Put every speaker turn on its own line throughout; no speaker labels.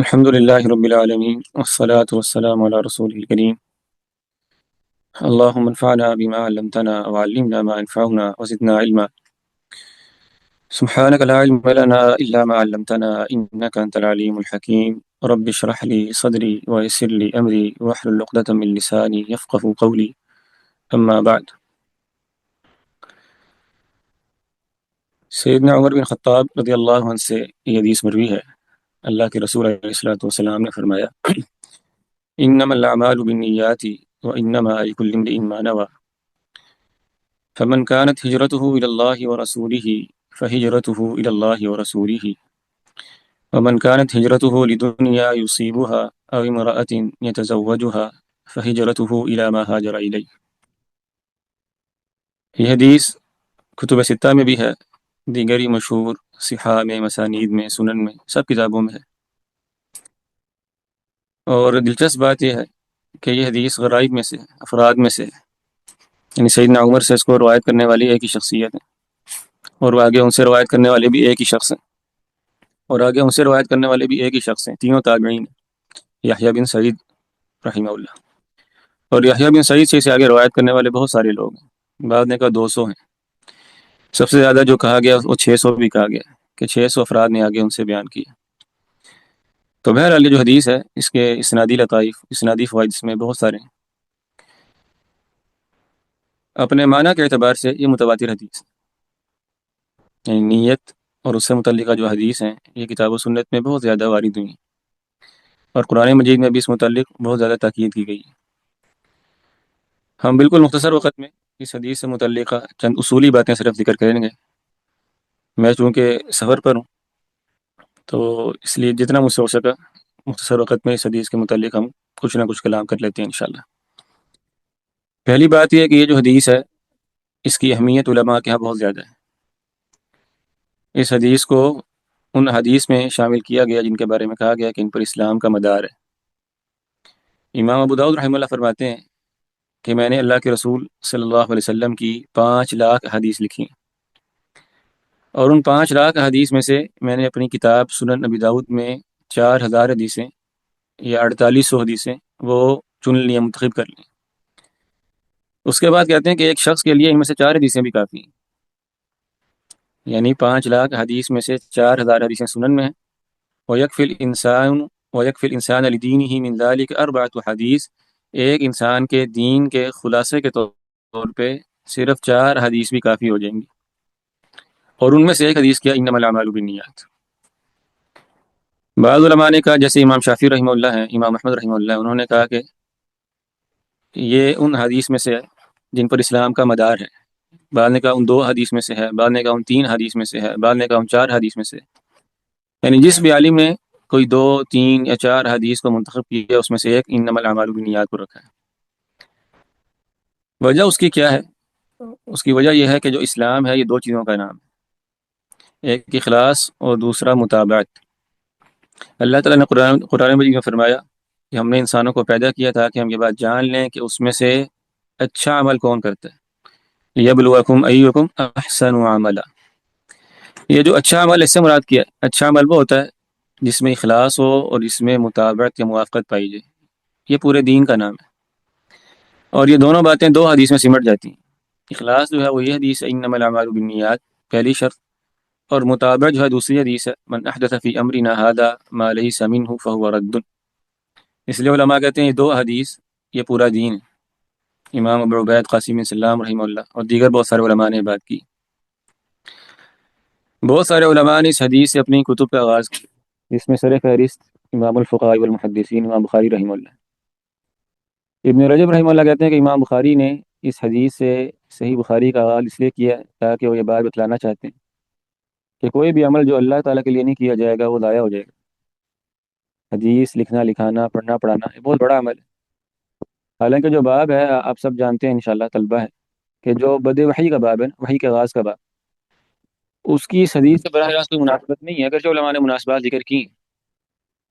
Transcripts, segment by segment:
الحمد لله رب العالمين والصلاة والسلام على رسوله الكريم. اللهم انفعنا بما علمتنا وعلمنا ما ينفعنا وزدنا علما. سبحانك لا علم لنا إلا ما علمتنا إنك أنت العليم الحكيم. رب اشرح لي صدري ويسر لي أمري واحلل عقدة من لساني يفقه قولي. أما بعد، سیدنا عمر بن خطاب رضی اللہ عنہ سے یہ حدیث مروی ہے. اللہ کے رسول علیہ الصلوۃ والسلام نے فرمایا: انما الاعمال بالنیات وانما لكل امرئ ما نوى فمن كانت هجرته الى الله ورسوله فهجرته الى الله ورسوله ومن كانت هجرته لدنيا يصيبها او امرأة يتزوجها فهجرته الى ما هاجر اليه. یہ حدیث کتب ستہ میں بھی ہے، دیگری مشہور صحاح میں، مسانید میں، سنن میں، سب کتابوں میں ہے. اور دلچسپ بات یہ ہے کہ یہ حدیث غرائب میں سے، افراد میں سے ہے. یعنی سیدنا عمر سے اس کو روایت کرنے والی ایک ہی شخصیت ہے، اور آگے ان سے روایت کرنے والے بھی ایک ہی شخص ہیں، اور آگے ان سے روایت کرنے والے بھی ایک ہی شخص ہیں. تینوں تابعین ہیں، یحییٰ بن سعید رحمہ اللہ. اور یحییٰ بن سعید سے اسے آگے روایت کرنے والے بہت سارے لوگ ہیں. بعد نے کہا 200 ہیں. سب سے زیادہ جو کہا گیا وہ 600 بھی کہا گیا کہ 600 افراد نے آگے ان سے بیان کیا. تو بہرحال یہ جو حدیث ہے اس کے اسنادی لطائف، اسنادی فوائد اس میں بہت سارے ہیں. اپنے معنی کے اعتبار سے یہ متواتر حدیث ہے. یعنی نیت اور اس سے متعلقہ جو حدیث ہیں یہ کتاب و سنت میں بہت زیادہ وارد ہوئی ہیں، اور قرآن مجید میں بھی اس متعلق بہت زیادہ تاکید کی گئی ہے. ہم بالکل مختصر وقت میں اس حدیث سے متعلقہ چند اصولی باتیں صرف ذکر کریں گے. میں چونکہ سفر پر ہوں تو اس لیے جتنا مجھ سے ہو سکا مختصر وقت میں اس حدیث کے متعلق ہم کچھ نہ کچھ کلام کر لیتے ہیں انشاءاللہ. پہلی بات یہ ہے کہ یہ جو حدیث ہے اس کی اہمیت علماء کے ہاں بہت زیادہ ہے. اس حدیث کو ان حدیث میں شامل کیا گیا جن کے بارے میں کہا گیا کہ ان پر اسلام کا مدار ہے. امام ابو داؤد رحمہ اللہ فرماتے ہیں کہ میں نے اللہ کے رسول صلی اللہ علیہ وسلم کی 5 لاکھ حدیث لکھی ہیں، اور ان 5 لاکھ حدیث میں سے میں نے اپنی کتاب سنن ابی داؤد میں 4000 حدیثیں یا 4800 حدیثیں وہ چن لی، منتخب کر لی. اس کے بعد کہتے ہیں کہ ایک شخص کے لیے ان میں سے 4 حدیثیں بھی کافی ہیں. یعنی 5 لاکھ حدیث میں سے 4000 حدیثیں سنن میں ہیں. وَيَكْفِي الْإِنسَانَ لِدِينِهِ مِنْ ذَلِكَ 4 حدیث، ایک انسان کے دین کے خلاصے کے طور پہ صرف 4 حدیث بھی کافی ہو جائیں گی. اور ان میں سے ایک حدیث کیا، انما الاعمال بالنیات. بعض علماء نے کہا، جیسے امام شافعی رحمہ اللہ ہیں، امام احمد رحمہ اللہ، انہوں نے کہا کہ یہ ان حدیث میں سے ہے جن پر اسلام کا مدار ہے. بعض نے کہا ان 2 حدیث میں سے ہے، بعض نے کہا ان 3 حدیث میں سے ہے، بعض نے کہا ان 4 حدیث میں سے. یعنی جس بھی عالم نے کوئی 2، 3 یا 4 حدیث کو منتخب کیا اس میں سے ایک انما الاعمال بالنیات کو رکھا ہے. وجہ اس کی کیا ہے؟ اس کی وجہ یہ ہے کہ جو اسلام ہے یہ 2 چیزوں کا نام ہے، ایک اخلاص اور دوسرا متابعت. اللہ تعالیٰ نے قرآن مجید میں فرمایا کہ ہم نے انسانوں کو پیدا کیا تھا کہ ہم یہ بات جان لیں کہ اس میں سے اچھا عمل کون کرتا ہے. لیبلوکم ایکم احسن عملا. یہ جو اچھا عمل اس سے مراد کیا ہے، اچھا عمل وہ ہوتا ہے جس میں اخلاص ہو اور جس میں متابعت یا موافقت پائی جائے. یہ پورے دین کا نام ہے. اور یہ دونوں باتیں 2 حدیث میں سمٹ جاتی ہیں. اخلاص جو ہے وہ یہ حدیث ہے انما الاعمال بالنیات، پہلی شرط. اور متابعت جو ہے دوسری حدیث ہے من احدث فی امرنا ھذا ما لیس منہ فہو رد. اس لیے علماء کہتے ہیں یہ 2 حدیث یہ پورا دین ہے. امام ابو عبید قاسم بن سلام رحمہ اللہ اور دیگر بہت سارے علماء نے بات کی. بہت سارے علماء نے اس حدیث سے اپنی کتب کا آغاز کیا، جس میں سر فہرست امام الفقہاء والمحدثین امام بخاری رحمہ اللہ. ابن رجب رحمہ اللہ کہتے ہیں کہ امام بخاری نے اس حدیث سے صحیح بخاری کا آغاز اس لیے کیا تاکہ وہ یہ بات بتلانا چاہتے ہیں کہ کوئی بھی عمل جو اللہ تعالیٰ کے لیے نہیں کیا جائے گا وہ ضائع ہو جائے گا. حدیث لکھنا، لکھانا، پڑھنا، پڑھانا یہ بہت بڑا عمل ہے. حالانکہ جو باب ہے آپ سب جانتے ہیں انشاءاللہ، طلبہ ہے کہ جو بدء وحی کا باب ہے، وحی کے آغاز کا باب، اس کی اس حدیث سے براہ راست کوئی مناسبت نہیں ہے، اگرچہ علماء نے مناسبات ذکر کی.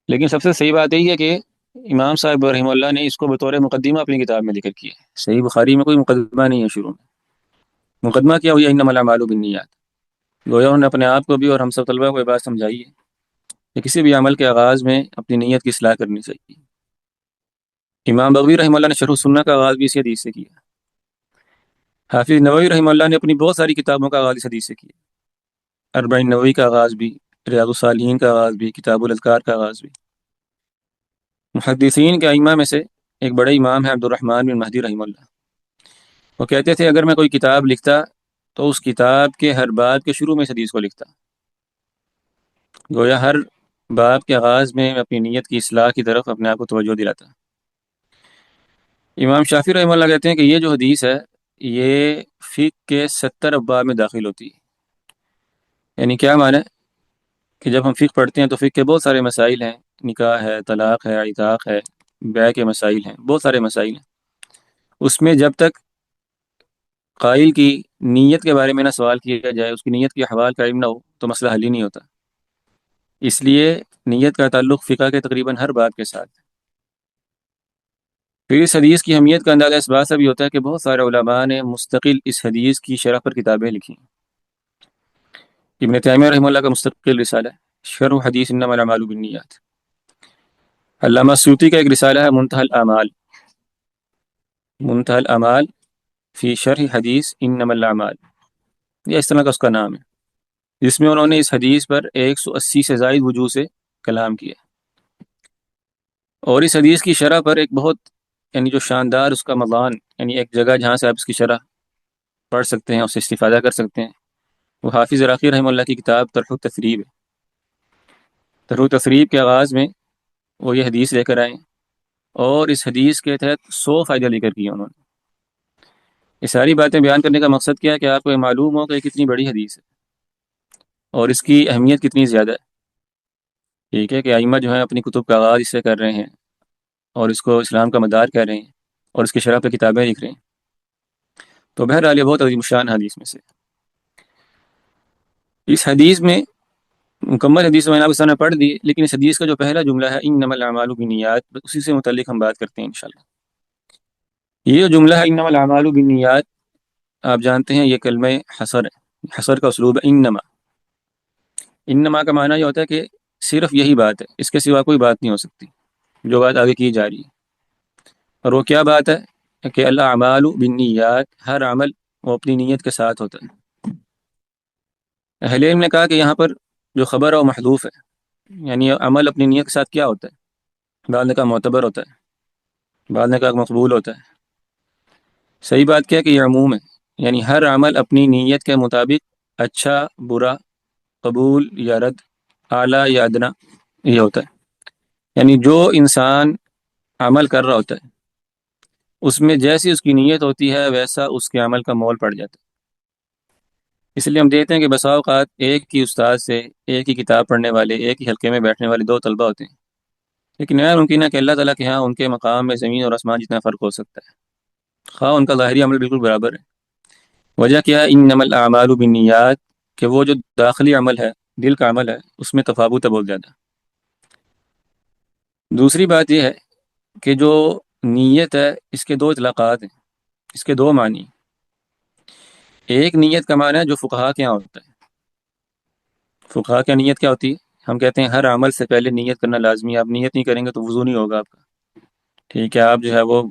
لیکن سب سے صحیح بات یہی ہے کہ امام صاحب رحمہ اللہ نے اس کو بطور مقدمہ اپنی کتاب میں ذکر کیا ہے. صحیح بخاری میں کوئی مقدمہ نہیں ہے. شروع میں مقدمہ کیا ہوئی انما الاعمال بالنیات. گویا انہوں نے اپنے آپ کو بھی اور ہم سب طلبہ کو یہ بات سمجھائی ہے کہ کسی بھی عمل کے آغاز میں اپنی نیت کی اصلاح کرنی چاہیے۔ امام بغوی رحمہ اللہ نے شرح السنہ کا آغاز بھی اسی حدیث سے کیا۔ حافظ نووی رحمہ اللہ نے اپنی بہت ساری کتابوں کا آغاز اس حدیث سے کیا۔ اربعین نووی کا آغاز بھی، ریاض الصالحین کا آغاز بھی، کتاب الاذکار کا آغاز بھی۔ محدثین کے ائمہ میں سے ایک بڑے امام ہیں عبد الرحمن بن مہدی رحمہ اللہ۔ وہ کہتے تھے اگر میں کوئی کتاب لکھتا تو اس کتاب کے ہر باب کے شروع میں اس حدیث کو لکھتا، گویا ہر باب کے آغاز میں اپنی نیت کی اصلاح کی طرف اپنے آپ کو توجہ دلاتا۔ امام شافعی رحمہ اللہ کہتے ہیں کہ یہ جو حدیث ہے یہ فقہ کے 70 ابواب میں داخل ہوتی ہے۔ یعنی کیا معنی ہے کہ جب ہم فقہ پڑھتے ہیں تو فقہ کے بہت سارے مسائل ہیں، نکاح ہے، طلاق ہے، عتاق ہے، بیع کے مسائل ہیں، بہت سارے مسائل ہیں۔ اس میں جب تک قائل کی نیت کے بارے میں نہ سوال کیا جائے، اس کی نیت کے احوال کا علم نہ ہو تو مسئلہ حل ہی نہیں ہوتا۔ اس لیے نیت کا تعلق فقہ کے تقریباً ہر باب کے ساتھ ہے۔ پھر اس حدیث کی اہمیت کا اندازہ اس بات سے بھی ہوتا ہے کہ بہت سارے علماء نے مستقل اس حدیث کی شرح پر کتابیں لکھی ہیں۔ ابن تیمیہ رحمہ اللہ کا مستقل رسالہ ہے شرح حدیث انما الاعمال بالنیات۔ علامہ سیوطی کا ایک رسالہ ہے منتہی الاعمال، منتہی الاعمال فی شرح حدیث انما الاعمال، یہ اس طرح کا اس کا نام ہے، جس میں انہوں نے اس حدیث پر 180 سے زائد وجوہ سے کلام کیا۔ اور اس حدیث کی شرح پر ایک بہت جو شاندار اس کا مضان، یعنی ایک جگہ جہاں سے آپ اس کی شرح پڑھ سکتے ہیں، اس سے استفادہ کر سکتے ہیں، وہ حافظ عراقی رحمہ اللہ کی کتاب طرح التثریب ہے۔ طرح التثریب کے آغاز میں وہ یہ حدیث لے کر آئے اور اس حدیث کے تحت 100 فائدہ لے کر کیے انہوں نے۔ یہ ساری باتیں بیان کرنے کا مقصد کیا ہے کہ آپ کو یہ معلوم ہو کہ یہ کتنی بڑی حدیث ہے اور اس کی اہمیت کتنی زیادہ ہے۔ ٹھیک ہے کہ ائمہ جو ہیں اپنی کتب کا آغاز اس سے کر رہے ہیں اور اس کو اسلام کا مدار کہہ رہے ہیں اور اس کی شرح پہ کتابیں لکھ رہے ہیں، تو بہرحال یہ بہت عظیم شان حدیث میں سے۔ اس حدیث میں مکمل حدیث میں نے آپ کے سامنے پڑھ دی، لیکن اس حدیث کا جو پہلا جملہ ہے انما الاعمال بالنیات، اسی سے متعلق ہم بات کرتے ہیں انشاءاللہ۔ یہ جو جملہ ہے انما الاعمال بالنیات، آپ جانتے ہیں یہ کلمہ حصر ہے، حصر کا اسلوب ہے۔ انما کا معنی یہ ہوتا ہے کہ صرف یہی بات ہے، اس کے سوا کوئی بات نہیں ہو سکتی جو بات آگے کی جا رہی ہے۔ اور وہ کیا بات ہے کہ الاعمال بالنیات، ہر عمل وہ اپنی نیت کے ساتھ ہوتا ہے۔ اہل علم نے کہا کہ یہاں پر جو خبر ہے وہ محذوف ہے، یعنی عمل اپنی نیت کے ساتھ کیا ہوتا ہے؟ بعض نے کہا معتبر ہوتا ہے، بعض نے کہا مقبول ہوتا ہے۔ صحیح بات کیا ہے کہ یہ عموم ہے، یعنی ہر عمل اپنی نیت کے مطابق اچھا، برا، قبول یا رد، اعلیٰ یا ادنا یہ ہوتا ہے۔ یعنی جو انسان عمل کر رہا ہوتا ہے اس میں جیسی اس کی نیت ہوتی ہے ویسا اس کے عمل کا مول پڑ جاتا ہے۔ اس لیے ہم دیکھتے ہیں کہ بسا اوقات ایک ہی استاد سے ایک ہی کتاب پڑھنے والے، ایک ہی حلقے میں بیٹھنے والے 2 طلبہ ہوتے ہیں، لیکن یہ ممکن ہے کہ اللہ تعالیٰ کے ہاں ان کے مقام میں زمین اور آسمان جتنا فرق ہو سکتا ہے، خواہ ان کا ظاہری عمل بالکل برابر ہے۔ وجہ کیا ہے؟ انما الاعمال بالنیات، کہ وہ جو داخلی عمل ہے، دل کا عمل ہے، اس میں تفاوت ہے بہت زیادہ۔ دوسری بات یہ ہے کہ جو نیت ہے اس کے 2 اطلاقات ہیں، اس کے 2 معنی۔ ایک نیت کا معنی ہے جو فقہا کے یہاں ہوتا ہے۔ فقہا کی نیت کیا ہوتی ہے؟ ہم کہتے ہیں ہر عمل سے پہلے نیت کرنا لازمی ہے، آپ نیت نہیں کریں گے تو وضو نہیں ہوگا آپ کا۔ ٹھیک ہے، آپ جو ہے وہ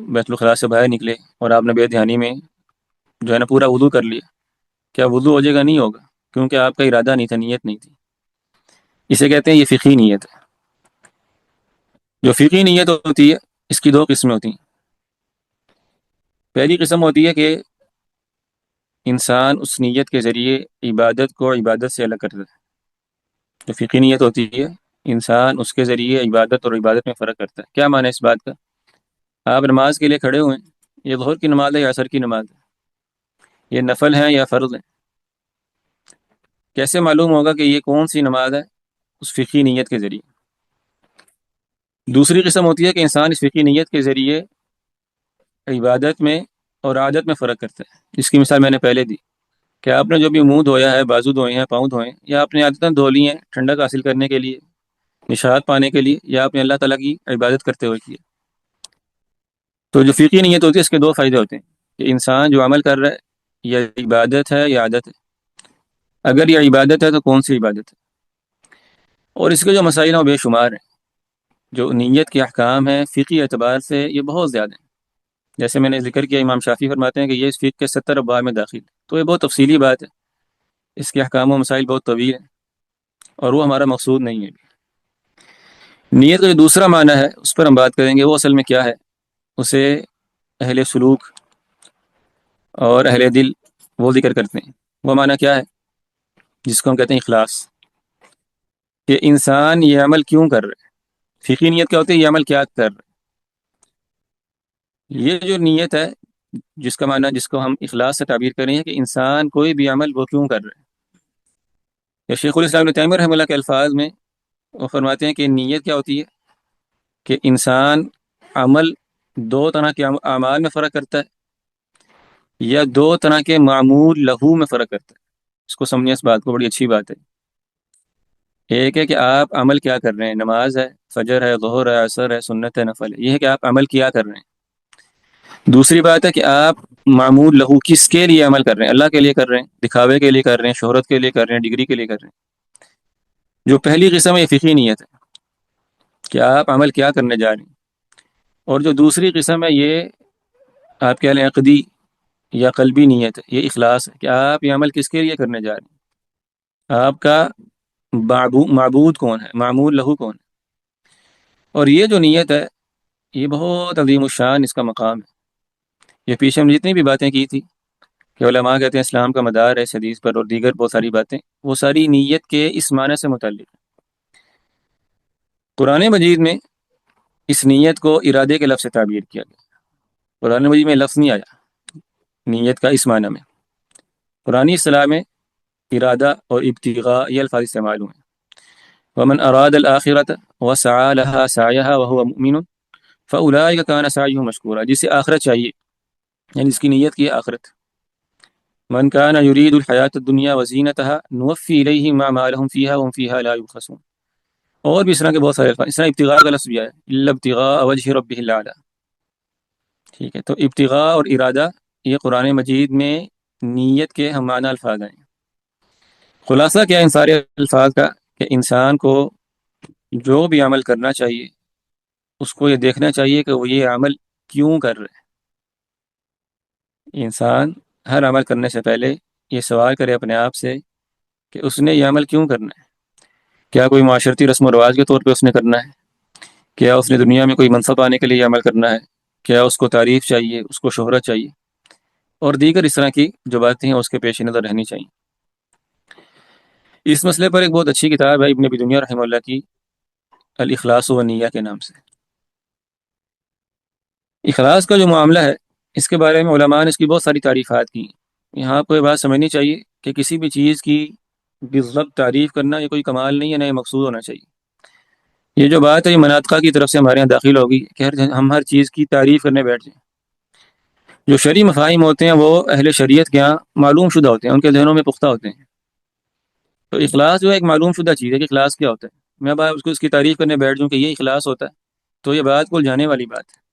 بیت الخلاء سے باہر نکلے اور آپ نے بے دھیانی میں جو ہے نا پورا وضو کر لیا، کیا وضو ہو جائے گا؟ نہیں ہوگا، کیونکہ آپ کا ارادہ نہیں تھا، نیت نہیں تھی۔ اسے کہتے ہیں یہ فقہی نیت ہے۔ جو فقہی نیت ہوتی ہے اس کی 2 قسمیں ہوتی ہیں۔ پہلی قسم ہوتی ہے کہ انسان اس نیت کے ذریعے عبادت کو عبادت سے الگ کرتا ہے۔ جو فقہی نیت ہوتی ہے انسان اس کے ذریعے عبادت اور عبادت میں فرق کرتا ہے۔ کیا معنی ہے اس بات کا؟ آپ نماز کے لیے کھڑے ہوئے ہیں، یہ ظہر کی نماز ہے یا عصر کی نماز ہے، یہ نفل ہے یا فرض ہے؟ کیسے معلوم ہوگا کہ یہ کون سی نماز ہے؟ اس فقہی نیت کے ذریعے۔ دوسری قسم ہوتی ہے کہ انسان اس فقہی نیت کے ذریعے عبادت میں اور عادت میں فرق کرتا ہے، جس کی مثال میں نے پہلے دی کہ آپ نے جو بھی منہ دھویا ہے، بازو دھوئے ہیں، پاؤں دھوئے ہیں، یا آپ نے عادتاً دھو لی ہیں ٹھنڈک حاصل کرنے کے لیے، نشاط پانے کے لیے، یا آپ نے اللہ تعالیٰ کی عبادت کرتے ہوئے کیا، تو جو فقہی نیت ہوتی ہے اس کے 2 فائدے ہوتے ہیں کہ انسان جو عمل کر رہا ہے یہ عبادت ہے یا عادت ہے۔ اگر یہ عبادت ہے تو کون سی عبادت ہے؟ اور اس کے جو مسائل ہیں وہ بے شمار ہیں. جو نیت کے احکام ہیں فقی اعتبار سے یہ بہت زیادہ ہیں. جیسے میں نے ذکر کیا امام شافعی فرماتے ہیں کہ یہ اس فقہ کے 70 ابواب میں داخل ہے. تو یہ بہت تفصیلی بات ہے. اس کے احکام و مسائل بہت طویل ہیں اور وہ ہمارا مقصود نہیں ہے. نیت کا جو دوسرا معنی ہے اس پر ہم بات کریں گے. وہ اصل میں کیا ہے؟ اسے اہل سلوک اور اہل دل وہ ذکر کرتے ہیں. وہ معنی کیا ہے؟ جس کو ہم کہتے ہیں اخلاص. کہ انسان یہ عمل کیوں کر رہا ہے. فقہی نیت کیا ہوتی ہے؟ یہ عمل کیا کر رہا ہے. یہ جو نیت ہے جس کا معنی جس کو ہم اخلاص سے تعبیر کریں ہیں کہ انسان کوئی بھی عمل وہ کیوں کر رہا ہے. یا شیخ الاسلام ابن تیمیہ رحمہ اللہ کے الفاظ میں وہ فرماتے ہیں کہ نیت کیا ہوتی ہے کہ انسان عمل دو طرح کے اعمال میں فرق کرتا ہے یا دو طرح کے معمول لہو میں فرق کرتا ہے. اس کو سمجھیں، اس بات کو، بڑی اچھی بات ہے. ایک ہے کہ آپ عمل کیا کر رہے ہیں. نماز ہے، فجر ہے، ظہر ہے، عصر ہے، سنت ہے، نفل ہے. یہ ہے کہ آپ عمل کیا کر رہے ہیں. دوسری بات ہے کہ آپ معمول لہو کس کے لیے عمل کر رہے ہیں. اللہ کے لیے کر رہے ہیں، دکھاوے کے لیے کر رہے ہیں، شہرت کے لیے کر رہے ہیں، ڈگری کے لیے کر رہے ہیں. جو پہلی قسم ہے یہ فقہی نیت ہے کہ آپ عمل کیا کرنے جا رہے ہیں. اور جو دوسری قسم ہے یہ آپ کہہ لیں عقدی یا قلبی نیت ہے. یہ اخلاص ہے کہ آپ یہ عمل کس کے لیے کرنے جا رہے ہیں. آپ کا معبود کون ہے، معمول لہو کون ہے. اور یہ جو نیت ہے یہ بہت عظیم الشان اس کا مقام ہے. یہ پیچھے ہم نے جتنی بھی باتیں کی تھی کہ علماء کہتے ہیں اسلام کا مدار ہے اس حدیث پر، اور دیگر بہت ساری باتیں، وہ ساری نیت کے اس معنی سے متعلق ہیں. قرآن مجید میں اس نیت کو ارادے کے لفظ سے تعبیر کیا گیا. قرآن مجید میں لفظ نہیں آیا نیت کا اس معنی میں. قرآنی اصطلاح میں ارادہ اور ابتغاء یہ الفاظ استعمال ہوئے ہیں. ومن اراد الآخرۃ وسعى لها سعيها وهو مؤمن فأولئك كان سعيهم مشکورا. جسے آخرت چاہیے یعنی جس کی نیت کی ہے آخرت. من كان يريد الحیاۃ الدنیا وزینتها نوفی الیہم اعمالهم فیہا وهم فیہا لا یبخسون. اور بھی اس طرح کے بہت سارے الفاظ. اس طرح ابتغاء کا لفظ بھی آیا الا ابتغاء وجہ ربہ الاعلی. ٹھیک ہے، تو ابتغاء اور ارادہ یہ قرآن مجید میں نیت کے ہم معنی الفاظ ہیں. خلاصہ کیا ہے ان سارے الفاظ کا کہ انسان کو جو بھی عمل کرنا چاہیے اس کو یہ دیکھنا چاہیے کہ وہ یہ عمل کیوں کر رہے ہیں. انسان ہر عمل کرنے سے پہلے یہ سوال کرے اپنے آپ سے کہ اس نے یہ عمل کیوں کرنا ہے. کیا کوئی معاشرتی رسم و رواج کے طور پہ اس نے کرنا ہے؟ کیا اس نے دنیا میں کوئی منصب پانے کے لیے یہ عمل کرنا ہے؟ کیا اس کو تعریف چاہیے، اس کو شہرت چاہیے، اور دیگر اس طرح کی جو باتیں ہیں اس کے پیش نظر رہنی چاہیے. اس مسئلے پر ایک بہت اچھی کتاب ہے ابن ابی دنیا رحمہ اللہ کی، الاخلاص والنیہ کے نام سے. اخلاص کا جو معاملہ ہے اس کے بارے میں علماء نے اس کی بہت ساری تعریفات کی. یہاں آپ کو یہ بات سمجھنی چاہیے کہ کسی بھی چیز کی بالضبط تعریف کرنا یہ کوئی کمال نہیں ہے، نہ یہ مقصود ہونا چاہیے. یہ جو بات ہے یہ مناطقہ کی طرف سے ہمارے یہاں داخل ہوگی کہ ہم ہر چیز کی تعریف کرنے بیٹھ جائیں. جو شرعی مفاہیم ہوتے ہیں وہ اہل شریعت کے یہاں معلوم شدہ ہوتے ہیں، ان کے ذہنوں میں پختہ ہوتے ہیں. تو اخلاص جو ہے ایک معلوم شدہ چیز ہے کہ اخلاص کیا ہوتا ہے. میں اب اس کو اس کی تعریف کرنے بیٹھ جاؤں کہ یہ اخلاص ہوتا ہے تو یہ بات کو جانے والی بات ہے.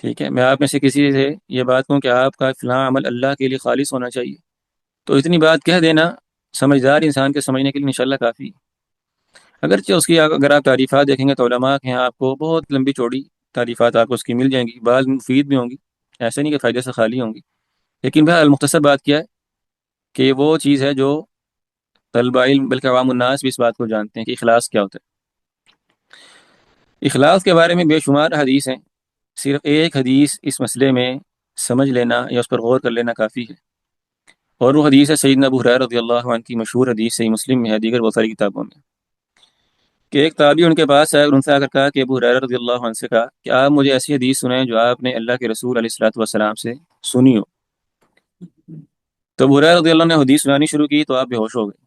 ٹھیک ہے، میں آپ میں سے کسی سے یہ بات کہوں کہ آپ کا فلاں عمل اللہ کے لیے خالص ہونا چاہیے، تو اتنی بات کہہ دینا سمجھدار انسان کے سمجھنے کے لیے انشاءاللہ کافی. اگرچہ اس کی اگر آپ تعریفات دیکھیں گے تو علماء کے یہاں آپ کو بہت لمبی چوڑی تعریفات آپ کو اس کی مل جائیں گی. بعض مفید بھی ہوں گی، ایسے نہیں کہ فائدے سے خالی ہوں گی. لیکن بہر المختصر بات کیا ہے کہ وہ چیز ہے جو طلبہ علم بلکہ عوام الناس بھی اس بات کو جانتے ہیں کہ اخلاص کیا ہوتا ہے. اخلاص کے بارے میں بے شمار حدیث ہیں. صرف ایک حدیث اس مسئلے میں سمجھ لینا یا اس پر غور کر لینا کافی ہے، اور وہ حدیث ہے سیدنا ابو ہریرہ رضی اللہ عنہ کی مشہور حدیث، صحیح مسلم میں ہے، دیگر بہت ساری کتابوں میں. کہ ایک تابعی ان کے پاس آئے اور ان سے آ کر کہا کہ ابو ہریرہ رضی اللہ عنہ سے کہا کہ آپ مجھے ایسی حدیث سنائیں جو آپ نے اللہ کے رسول علیہ الصلوۃ والسلام سے سنی ہو. تو ابو ہریرہ رضی اللہ عنہ نے حدیث سنانی شروع کی تو آپ بے ہوش ہو گئے.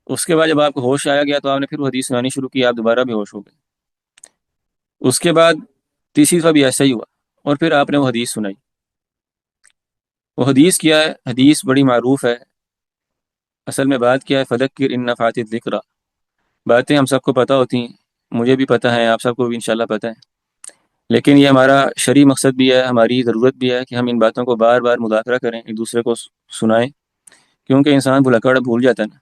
اس کے بعد جب آپ کو ہوش آیا گیا تو آپ نے پھر وہ حدیث سنانی شروع کی، آپ دوبارہ بے ہوش ہو گئے. اس کے بعد تیسری دفعہ بھی ایسا ہی ہوا اور پھر آپ نے وہ حدیث سنائی. وہ حدیث کیا ہے؟ حدیث بڑی معروف ہے. اصل میں بات کیا ہے؟ فذکر ان نفعت الذکری. باتیں ہم سب کو پتہ ہوتی ہیں، مجھے بھی پتہ ہے، آپ سب کو بھی انشاءاللہ پتہ ہے. لیکن یہ ہمارا شرعی مقصد بھی ہے، ہماری ضرورت بھی ہے کہ ہم ان باتوں کو بار بار مذاکرہ کریں، ایک دوسرے کو سنائیں، کیونکہ انسان بھلکڑ بھول جاتا ہے نا.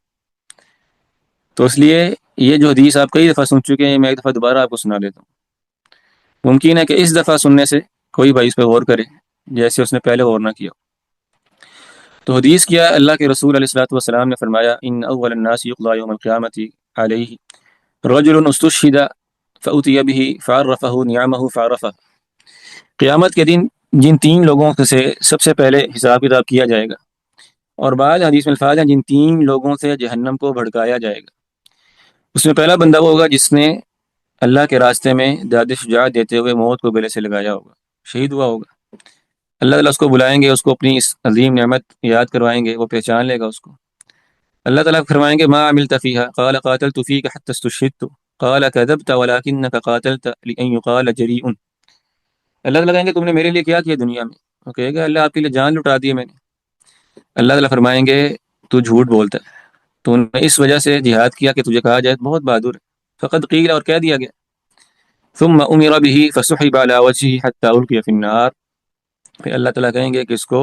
تو اس لیے یہ جو حدیث آپ کئی دفعہ سن چکے ہیں، میں ایک دفعہ دوبارہ آپ کو سنا دیتا ہوں۔ ممکن ہے کہ اس دفعہ سننے سے کوئی بھائی اس پہ غور کرے جیسے اس نے پہلے غور نہ کیا۔ تو حدیث کیا، اللہ کے رسول علیہ الصلوۃ والسلام نے فرمایا، ان اول الناس یقضى یوم القیامۃ علیہ رجل استشہد فأتی به فعرفہ نعمہ فعرفہ۔ قیامت کے دن جن تین لوگوں سے سب سے پہلے حساب کتاب کیا جائے گا، اور بعض حدیث میں الفاظ ہیں جن تین لوگوں سے جہنم کو بھڑکایا جائے گا، اس میں پہلا بندہ وہ ہوگا جس نے اللہ کے راستے میں داد شجاعت دیتے ہوئے موت کو گلے سے لگایا ہوگا، شہید ہوا ہوگا۔ اللہ تعالیٰ اس کو بلائیں گے، اس کو اپنی اس عظیم نعمت یاد کروائیں گے، وہ پہچان لے گا اس کو۔ اللہ تعالیٰ فرمائیں گے، ما عملت فیہا قال قاتلت فیک حتی استشہدت قال کذبت ولکنک قاتلت لأن یقال جریء۔ اللہ تعالیٰ کہیں گے تم نے میرے لیے کیا کیا دنیا میں؟ وہ کہے گا اللہ آپ کے لیے جان لٹا دی ہے میں نے۔ اللہ تعالیٰ فرمائیں گے تو جھوٹ بولتا ہے، تو نے اس وجہ سے جہاد کیا کہ تجھے کہا جائے بہت بہادر ہے، فقد قیل، اور کہہ دیا گیا۔ ثم امر به فسحب على وجهه حتى القي في النار۔ پھر اللہ تعالیٰ کہیں گے کہ اس کو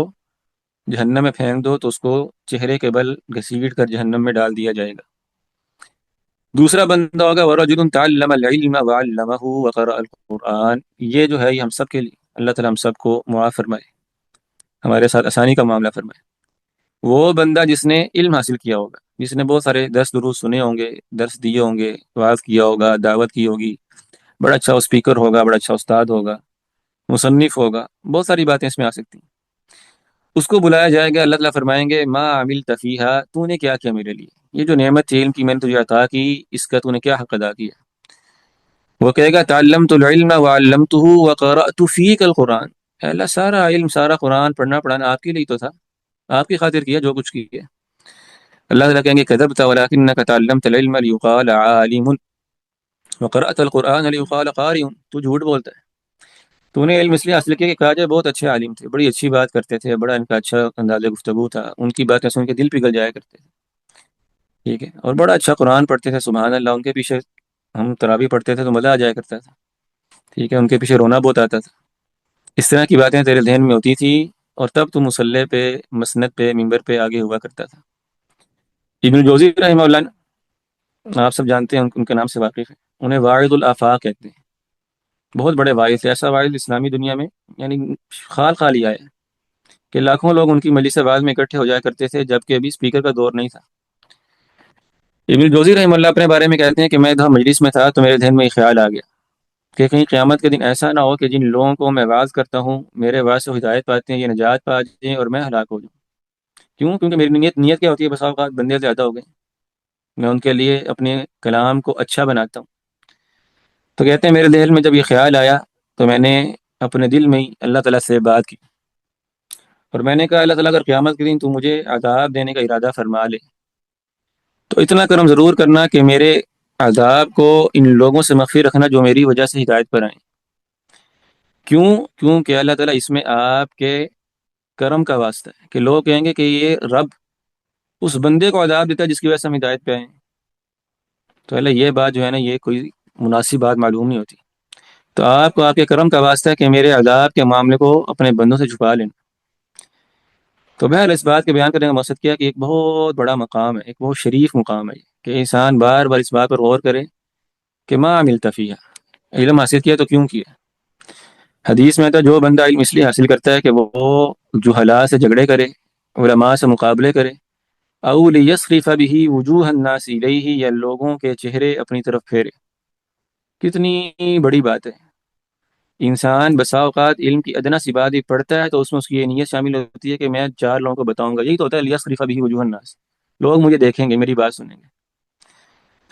جہنم میں پھینک دو، تو اس کو چہرے کے بل گھسیٹ کر جہنم میں ڈال دیا جائے گا۔ دوسرا بندہ ہوگا ورجل تعلم العلم وعلمہ وقرأ القرآن۔ یہ جو ہے یہ ہم سب کے لیے اللہ تعالیٰ ہم سب کو معاف فرمائے، ہمارے ساتھ آسانی کا معاملہ فرمائے۔ وہ بندہ جس نے علم حاصل کیا ہوگا، جس نے بہت سارے درس دروس سنے ہوں گے، درس دیے ہوں گے، وعظ کیا ہوگا، دعوت کی ہوگی، بڑا اچھا اسپیکر ہوگا، بڑا اچھا استاد ہوگا، مصنف ہوگا، بہت ساری باتیں اس میں آ سکتی ہیں۔ اس کو بلایا جائے گا، اللہ تعالیٰ فرمائیں گے ما عملت فیہا، تو نے کیا کیا میرے لیے؟ یہ جو نعمت تھی علم کی میں نے تجھے عطا کی، اس کا تو نے کیا حق ادا کیا؟ وہ کہے گا تعلمت العلم وعلمتہ وقرأت فیک القرآن۔ اے اللہ سارا علم، سارا قرآن پڑھنا پڑھانا آپ کے لیے تو تھا، آپ کی خاطر کیا جو کچھ کیا۔ اللہ تعالیٰ کہیں گے کذبت ولکنک تعلمت العلم لیقال عالم وقرأت القرآن لیقال قارئ۔ تو جھوٹ بولتا ہے، تو نے علم اس لیے حاصل کیا کہ کہا جائے بہت اچھے عالم تھے، بڑی اچھی بات کرتے تھے، بڑا ان کا اچھا انداز گفتگو تھا، ان کی باتیں سن کے دل پگھل جایا کرتے تھے، ٹھیک ہے، اور بڑا اچھا قرآن پڑھتے تھے، سبحان اللہ، ان کے پیچھے ہم تراویح پڑھتے تھے تو مزہ آ جایا کرتا تھا، ٹھیک ہے، ان کے پیچھے رونا بہت آتا تھا۔ اس طرح کی باتیں تیرے ذہن میں ہوتی تھی، اور تب تو مصلی پہ، مسند پہ، ممبر پہ آگے ہوا کرتا تھا۔ ابن جوزی رحمہ اللہ، آپ سب جانتے ہیں، ان کے نام سے واقف ہیں، انہیں واعظ الآفاق کہتے ہیں، بہت بڑے واعظ تھے، ایسا واعظ اسلامی دنیا میں یعنی خال خال ہی آئے کہ لاکھوں لوگ ان کی مجلس واعظ میں اکٹھے ہو جایا کرتے تھے، جبکہ ابھی اسپیکر کا دور نہیں تھا۔ ابن جوزی رحمہ اللہ اپنے بارے میں کہتے ہیں کہ میں جہاں مجلس میں تھا تو میرے ذہن میں یہ خیال آ گیا کہ کہیں قیامت کے دن ایسا نہ ہو کہ جن لوگوں کو میں واعظ کرتا ہوں میرے واعظ سے ہدایت پاتے ہیں، یہ نجات پا جائیں، اور میں ہلاک ہو جاؤں۔ کیوں؟ کیونکہ میری نیت کیا ہوتی ہے، بسا اوقات بندے زیادہ ہو گئے، میں ان کے لیے اپنے کلام کو اچھا بناتا ہوں۔ تو کہتے ہیں میرے ذہن میں جب یہ خیال آیا تو میں نے اپنے دل میں ہی اللہ تعالیٰ سے بات کی، اور میں نے کہا اللہ تعالیٰ اگر قیامت کے دن تو مجھے عذاب دینے کا ارادہ فرما لے تو اتنا کرم ضرور کرنا کہ میرے عذاب کو ان لوگوں سے مخفی رکھنا جو میری وجہ سے ہدایت پر آئیں۔ کیونکہ اللہ تعالیٰ اس میں آپ کے کرم کا واسطہ ہے کہ لوگ کہیں گے کہ یہ رب اس بندے کو عذاب دیتا ہے جس کی وجہ سے ہم ہدایت پہ آئیں، تو اللہ یہ بات جو ہے نا یہ کوئی مناسب بات معلوم نہیں ہوتی۔ تو آپ کو آپ کے کرم کا واسطہ ہے کہ میرے عذاب کے معاملے کو اپنے بندوں سے چھپا لینا۔ تو بہرحال اس بات کے بیان کرنے کا مقصد کیا کہ ایک بہت بڑا مقام ہے، ایک بہت شریف مقام ہے کہ انسان بار بار اس بات پر غور کرے کہ ما عملت فیہا، علم حاصل کیا تو کیوں کیا۔ حدیث میں تھا جو بندہ علم اس لیے حاصل کرتا ہے کہ وہ جہلاء سے جھگڑے کرے، علماء سے مقابلے کرے، او لیصرف بہ وجوہ الناس الیہ، یا لوگوں کے چہرے اپنی طرف پھیرے۔ کتنی بڑی بات ہے، انسان بسا اوقات علم کی ادنا سی بات ہی پڑھتا ہے تو اس میں اس کی یہ نیت شامل ہوتی ہے کہ میں چار لوگوں کو بتاؤں گا، یہی تو ہوتا ہے لیصرف بہ وجوہ الناس، لوگ مجھے دیکھیں گے، میری بات سنیں گے۔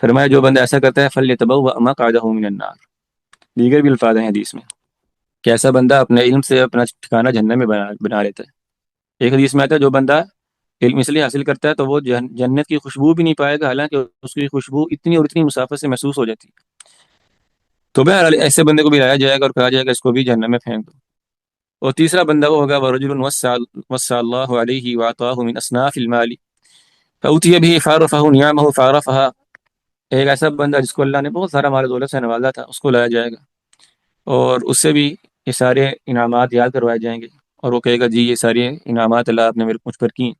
فرمایا جو بندہ ایسا کرتا ہے فلیتبوأ مقعدہ من النار۔ دیگر بھی الفاظ ہیں حدیث میں کہ ایسا بندہ اپنے علم سے اپنا ٹھکانہ جہنم میں بنا لیتا ہے۔ ایک حدیث میں آتا ہے جو بندہ علم اس لیے حاصل کرتا ہے تو وہ جنت کی خوشبو بھی نہیں پائے گا، حالانکہ اس کی خوشبو اتنی اور اتنی مسافت سے محسوس ہو جاتی ہے۔ تو بہرحال ایسے بندے کو بھی لایا جائے گا اور کہا جائے گا اس کو بھی جہنم میں پھینک دو۔ اور تیسرا بندہ وہ ہوگا ورجل وسع اللہ علیہ وعطاہ من اصناف المال فأوتی به فعرفہ نعمہ فعرفہا۔ ایک ایسا بندہ جس کو اللہ نے بہت سارا مال و دولت سے نوازا تھا، اس کو لایا جائے گا اور اس سے بھی یہ سارے انعامات یاد کروائے جائیں گے، اور وہ کہے گا جی یہ سارے انعامات اللہ آپ نے مجھ پر کی،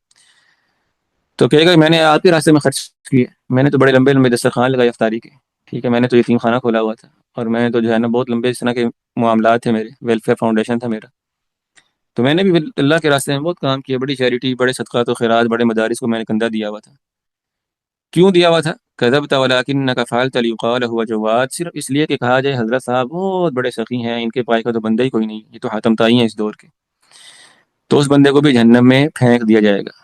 تو کہے گا میں نے آپ کے راستے میں خرچ کیے، میں نے تو بڑے لمبے لمبے دسترخوان لگائے افطاری کے، ٹھیک ہے، میں نے تو یتیم خانہ کھولا ہوا تھا، اور میں تو جو ہے نا بہت لمبے اس طرح کے معاملات تھے میرے، ویلفیئر فاؤنڈیشن تھا میرا، تو میں نے بھی اللہ کے راستے میں بہت کام کیے، بڑی چیریٹی، بڑے صدقات و خیرات، بڑے مدارس کو میں نے کندھا دیا ہوا تھا۔ کیوں دیا ہوا تھا؟ کذبت ولکنک فعلت لیقال هو جواد، صرف اس لیے کہ کہا جائے حضرت صاحب بہت بڑے سخی ہیں، ان کے پائے کا تو بندہ ہی کوئی نہیں، یہ تو حاتم طائی ہیں اس دور کے، تو اس بندے کو بھی جہنم میں پھینک دیا جائے گا۔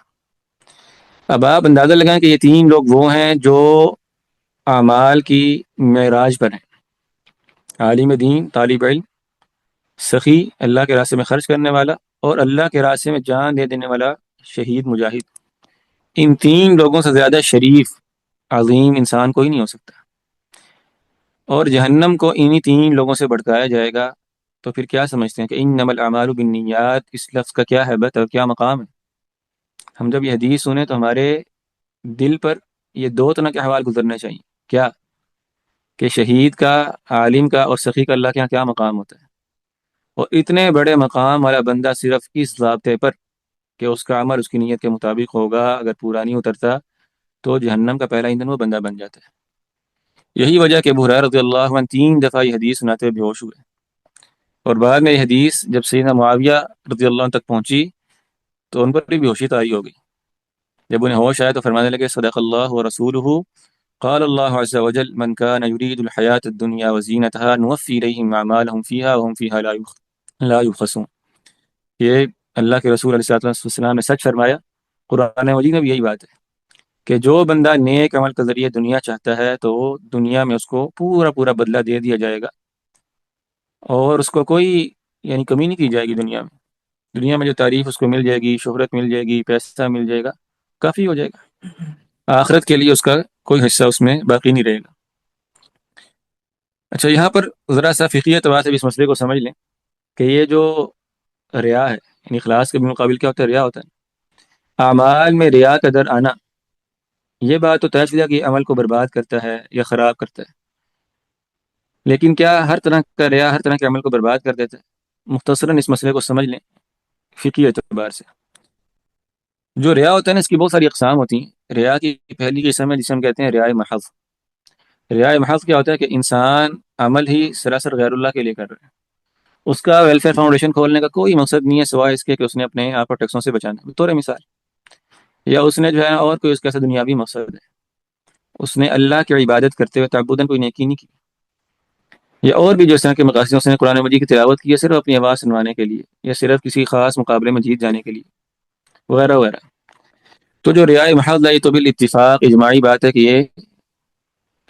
اب آپ اندازہ لگائیں کہ یہ تین لوگ وہ ہیں جو اعمال کی معراج پر ہیں: عالم دین، طالب علم، سخی، اللہ کے راستے میں خرچ کرنے والا، اور اللہ کے راستے میں جان دے دینے والا شہید مجاہد۔ ان تین لوگوں سے زیادہ شریف، عظیم انسان کوئی نہیں ہو سکتا، اور جہنم کو انہی تین لوگوں سے بھڑکایا جائے گا۔ تو پھر کیا سمجھتے ہیں کہ انما الاعمال بالنیات، اس لفظ کا کیا ہیبت اور کیا مقام ہے؟ ہم جب یہ حدیث سنیں تو ہمارے دل پر یہ دو طرح کے احوال گزرنے چاہیے، کیا کہ شہید کا، عالم کا اور سخی کا اللہ کے یہاں کیا مقام ہوتا ہے، اور اتنے بڑے مقام والا بندہ صرف اس ضابطے پر کہ اس کا عمل اس کی نیت کے مطابق ہوگا، اگر پورا نہیں اترتا تو جہنم کا پہلا ایندھن وہ بندہ بن جاتا ہے۔ یہی وجہ کہ ابو ہریرہ رضی اللہ عنہ 3 دفعہ یہ حدیث سناتے ہوئے بے ہوش ہوئے، اور بعد میں یہ حدیث جب سیدنا معاویہ رضی اللہ عنہ تک پہنچی تو ان پر بھی بے ہوشی طاری ہو گئی۔ جب انہیں ہوش آیا تو فرمانے لگے صدق اللہ ورسولہ، قال اللہ عز وجل من كان يريد الحیاة الدنیا وزینتها نوفی الیہم اعمالهم فیہا وهم فیہا لا یبخسون۔ یہ اللہ کے رسول علیہ السلام نے سچ فرمایا، قرآن مجید میں بھی یہی بات ہے کہ جو بندہ نیک عمل کے ذریعے دنیا چاہتا ہے تو دنیا میں اس کو پورا پورا بدلہ دے دیا جائے گا، اور اس کو کوئی یعنی کمی نہیں کی جائے گی دنیا میں۔ دنیا میں جو تعریف اس کو مل جائے گی، شہرت مل جائے گی، پیسہ مل جائے گا، کافی ہو جائے گا، آخرت کے لیے اس کا کوئی حصہ اس میں باقی نہیں رہے گا۔ اچھا، یہاں پر ذرا سا فقہی اعتبار سے بھی اس مسئلے کو سمجھ لیں کہ یہ جو ریا ہے، یعنی اخلاص کے بالمقابل کیا ہوتا ہے؟ ریا ہوتا ہے۔ اعمال میں ریا کا در آنا، یہ بات تو طے شدہ کہ عمل کو برباد کرتا ہے یا خراب کرتا ہے، لیکن کیا ہر طرح کا ریا ہر طرح کے عمل کو برباد کر دیتا ہے؟ مختصراً اس مسئلے کو سمجھ لیں فقہی اعتبار سے۔ جو ریا ہوتا ہے نا، اس کی بہت ساری اقسام ہوتی ہیں۔ ریا کی پہلی قسم ہے جسے ہم کہتے ہیں ریا محض۔ ریا محض کیا ہوتا ہے کہ انسان عمل ہی سراسر غیر اللہ کے لیے کر رہا ہے، اس کا ویلفیئر فاؤنڈیشن کھولنے کا کوئی مقصد نہیں ہے سوائے اس کے کہ اس نے اپنے آپ کو ٹیکسوں سے بچانا ہے، بطور مثال، یا اس نے جو ہے اور کوئی اس کا ایسا دنیاوی مقصد ہے، اس نے اللہ کی عبادت کرتے ہوئے تعبداً کوئی نیکی نہیں کی، یا اور بھی جو اس طرح کے مقاصد اس نے قرآن مجید کی تلاوت کی ہے صرف اپنی آواز سنوانے کے لیے، یا صرف کسی خاص مقابلے میں جیت جانے کے لیے، وغیرہ وغیرہ۔ تو جو ریا محض ہے یہ تو بالاتفاق اجماعی بات ہے کہ یہ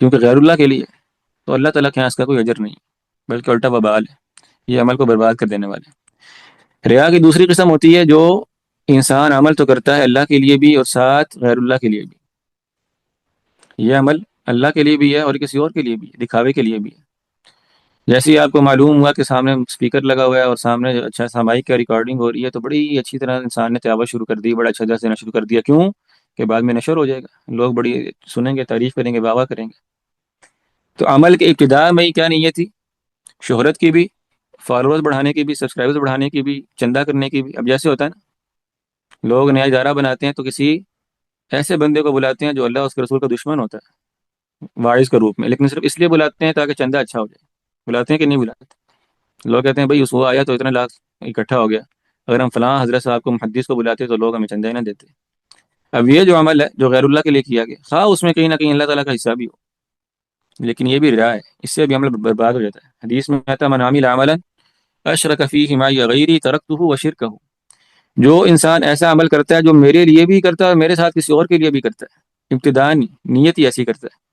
کیونکہ غیر اللہ کے لیے، تو اللہ تعالیٰ کے یہاں اس کا کوئی اجر نہیں، بلکہ الٹا وبال ہے، یہ عمل کو برباد کر دینے والے۔ ریا کی دوسری قسم ہوتی ہے جو انسان عمل تو کرتا ہے اللہ کے لیے بھی اور ساتھ غیر اللہ کے لیے بھی، یہ عمل اللہ کے لیے بھی ہے اور کسی اور کے لیے بھی ہے، دکھاوے کے لیے بھی ہے۔ جیسے ہی آپ کو معلوم ہوا کہ سامنے اسپیکر لگا ہوا ہے اور سامنے اچھا سا مائک کا ریکارڈنگ ہو رہی ہے، تو بڑی اچھی طرح انسان نے تلاوت شروع کر دی، بڑا اچھا درس دینا شروع کر دیا، کیوں کہ بعد میں نشر ہو جائے گا، لوگ بڑی سنیں گے، تعریف کریں گے، واہ واہ کریں گے۔ تو عمل کے ابتداء میں ہی کیا نیت تھی؟ شہرت کی بھی، فالوورز بڑھانے کی بھی، سبسکرائبرز بڑھانے کی بھی، چندہ کرنے کی بھی۔ اب جیسے ہوتا ہے نا، لوگ نیا ادارہ بناتے ہیں تو کسی ایسے بندے کو بلاتے ہیں جو اللہ اس کے رسول کا دشمن ہوتا ہے واعظ کے روپ میں، لیکن صرف اس لیے بلاتے ہیں تاکہ چندہ اچھا ہو جائے، بلاتے ہیں کہ نہیں بلاتے؟ لوگ کہتے ہیں بھائی اس وہ آیا تو اتنے لاکھ اکٹھا ہو گیا، اگر ہم فلاں حضرت صاحب کو محدث کو بلاتے تو لوگ ہمیں چندہ ہی نہ دیتے۔ اب یہ جو عمل ہے جو غیر اللہ کے لیے کیا گیا، خواہ اس میں کہیں نہ کہیں اللہ تعالیٰ کا حصہ بھی ہو، لیکن یہ بھی ریا ہے، اس سے بھی عمل برباد ہو جاتا ہے۔ حدیث میں آتا ہے من عمل عملا اشرک فیہ معی غیری ترکتہ وشرکہ، جو انسان ایسا عمل کرتا ہے جو میرے لیے بھی کرتا ہے اور میرے ساتھ کسی اور کے لیے بھی کرتا ہے، ابتداء نیت ہی ایسی کرتا ہے،